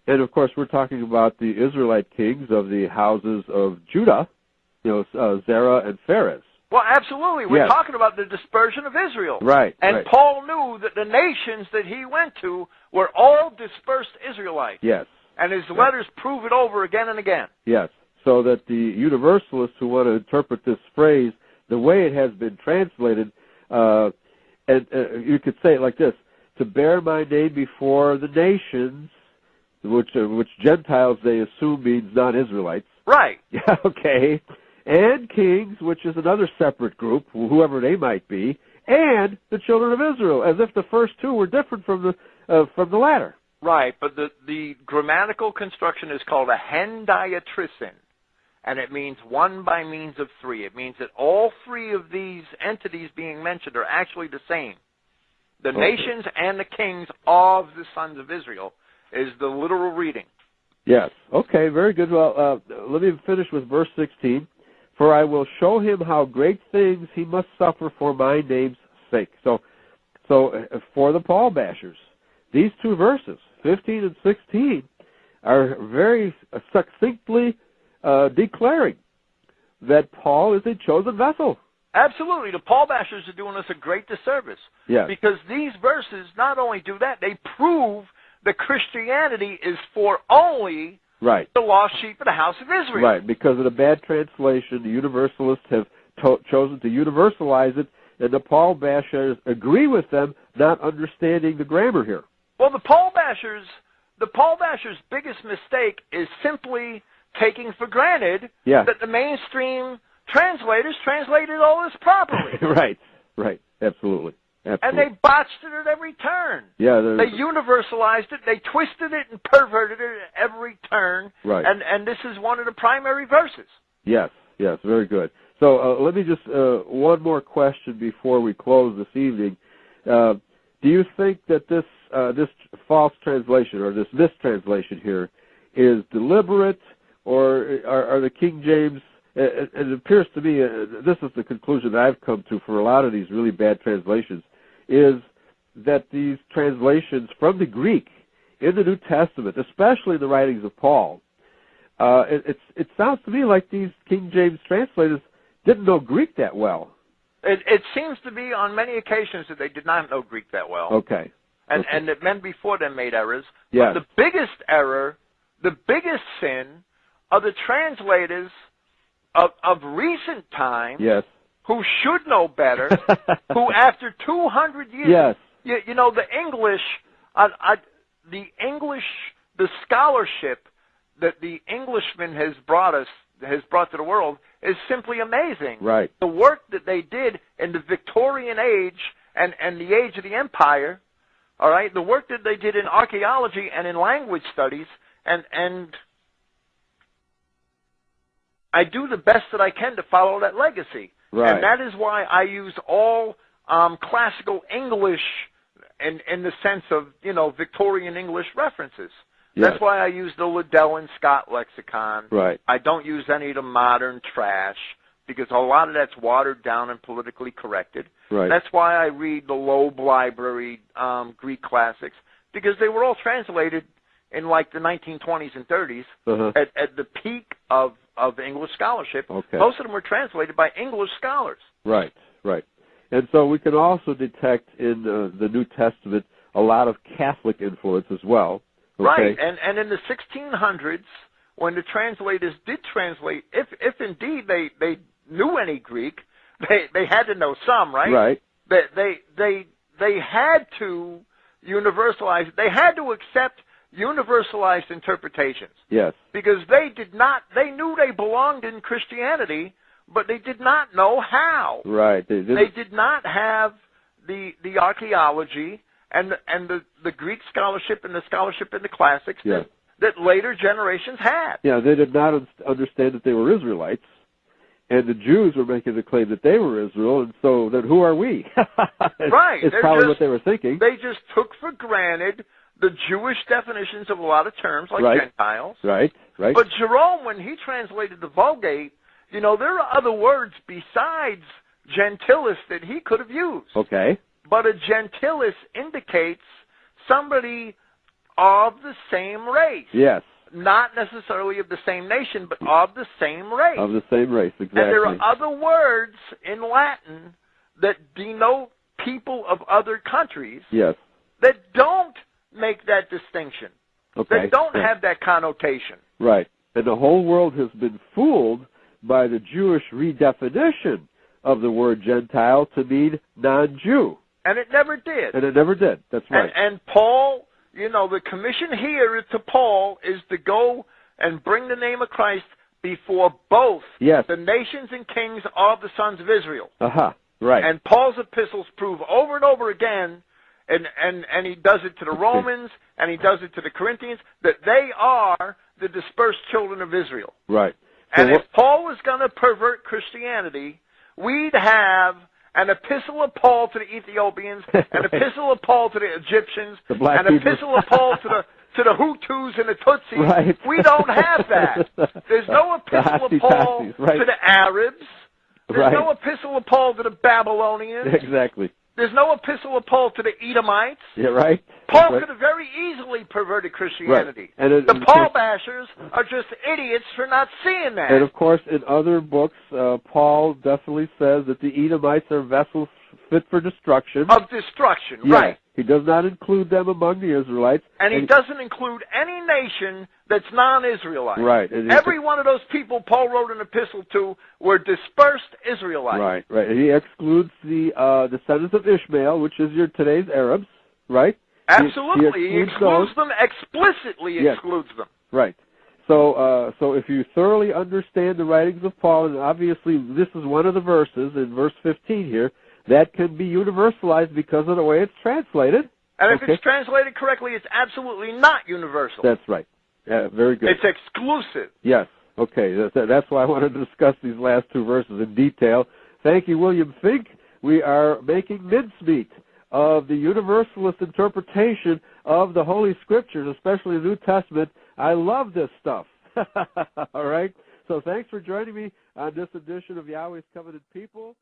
And, of course, we're talking about the Israelite kings of the houses of Judah, Zerah and Pharez. Well, absolutely. We're Yes. talking about the dispersion of Israel. Right. And right. Paul knew that the nations that he went to were all dispersed Israelites. Yes. And his letters prove it over again and again. Yes. So that the universalists who want to interpret this phrase the way it has been translated, and you could say it like this: to bear my name before the nations, which Gentiles they assume means non-Israelites. Right. Yeah. Okay. And kings, which is another separate group, whoever they might be, and the children of Israel, as if the first two were different from the latter. Right, but the grammatical construction is called a hendiatrisin, and it means one by means of three. It means that all three of these entities being mentioned are actually the same. The nations and the kings of the sons of Israel is the literal reading. Yes. Okay, very good. Well, let me finish with verse 16. For I will show him how great things he must suffer for my name's sake. So for the Paul bashers, these two verses, 15 and 16, are very succinctly declaring that Paul is a chosen vessel. Absolutely. The Paul bashers are doing us a great disservice. Yes. Because these verses not only do that, they prove that Christianity is for only right. the lost sheep of the house of Israel. Right. Because of the bad translation, the universalists have chosen to universalize it, and the Paul bashers agree with them, not understanding the grammar here. Well, the Paul bashers' biggest mistake is simply taking for granted that the mainstream translators translated all this properly. Right, absolutely. And they botched it at every turn. Yeah, they universalized it, they twisted it and perverted it at every turn. Right. And this is one of the primary verses. Yes, very good. So let me just one more question before we close this evening. Do you think that this false translation or this mistranslation here is deliberate, or are the King James? It appears to me this is the conclusion that I've come to for a lot of these really bad translations, is that these translations from the Greek in the New Testament, especially the writings of Paul, it sounds to me like these King James translators didn't know Greek that well. It seems to be on many occasions that they did not know Greek that well. Okay. And that men before them made errors. Yes. But the biggest error, the biggest sin, are the translators of recent times, yes, who should know better, who after 200 years, yes, you know, the English, the scholarship that the Englishman has brought to the world is simply amazing. Right. The work that they did in the Victorian age and the age of the Empire, all right, the work that they did in archaeology and in language studies, and I do the best that I can to follow that legacy. Right. And that is why I use all classical English in the sense of, you know, Victorian English references. Yes. That's why I use the Liddell and Scott lexicon. Right. I don't use any of the modern trash because a lot of that's watered down and politically corrected. Right. That's why I read the Loeb Library Greek classics, because they were all translated in like the 1920s and 30s at the peak of English scholarship. Okay. Most of them were translated by English scholars. Right. And so we can also detect in the New Testament a lot of Catholic influence as well. Okay? Right, and in the 1600s, when the translators did translate, if indeed they knew any Greek, they had to know some, right? Right. They had to universalize. They had to accept universalized interpretations. Yes. Because they knew they belonged in Christianity, but they did not know how. Right. They did not have the archaeology and the Greek scholarship and the scholarship in the classics that later generations had. Yeah, they did not understand that they were Israelites, and the Jews were making the claim that they were Israel, and so then who are we? Right. It's probably what they were thinking. They just took for granted the Jewish definitions of a lot of terms, like Gentiles. Right. But Jerome, when he translated the Vulgate, you know, there are other words besides gentilis that he could have used. Okay. But a gentilis indicates somebody of the same race. Yes. Not necessarily of the same nation, but of the same race. Of the same race, exactly. And there are other words in Latin that denote people of other countries yes. that don't make that distinction. Okay. That don't have that connotation. Right. And the whole world has been fooled by the Jewish redefinition of the word Gentile to mean non-Jew. And it never did. And it never did. That's right. And Paul, you know, the commission here to Paul is to go and bring the name of Christ before both yes. the nations and kings of the sons of Israel. Right. And Paul's epistles prove over and over again, and he does it to the Romans, and he does it to the Corinthians, that they are the dispersed children of Israel. Right. And if Paul was going to pervert Christianity, we'd have an epistle of Paul to the Ethiopians, an epistle of Paul to the Egyptians, an epistle of Paul to the Hutus and the Tutsis. Right. We don't have that. There's no epistle of Paul right. to the Arabs. There's right. no epistle of Paul to the Babylonians. Exactly. There's no epistle of Paul to the Edomites. Yeah, right. Paul right. could have very easily perverted Christianity. Right. And the Paul bashers are just idiots for not seeing that. And of course, in other books, Paul definitely says that the Edomites are vessels fit for destruction. Of destruction, yeah. right. He does not include them among the Israelites. And he doesn't include any nation that's non-Israelite. Right. And every one of those people Paul wrote an epistle to were dispersed Israelites. Right, right. And he excludes the descendants of Ishmael, which is today's Arabs, right? Absolutely. He excludes them, explicitly excludes them. Right. So if you thoroughly understand the writings of Paul, and obviously this is one of the verses in verse 15 here, that can be universalized because of the way it's translated. And if it's translated correctly, it's absolutely not universal. That's right. Yeah, very good. It's exclusive. Yes. Okay. That's why I wanted to discuss these last two verses in detail. Thank you, William Fink. We are making mincemeat of the universalist interpretation of the Holy Scriptures, especially the New Testament. I love this stuff. All right? So thanks for joining me on this edition of Yahweh's Covenant People.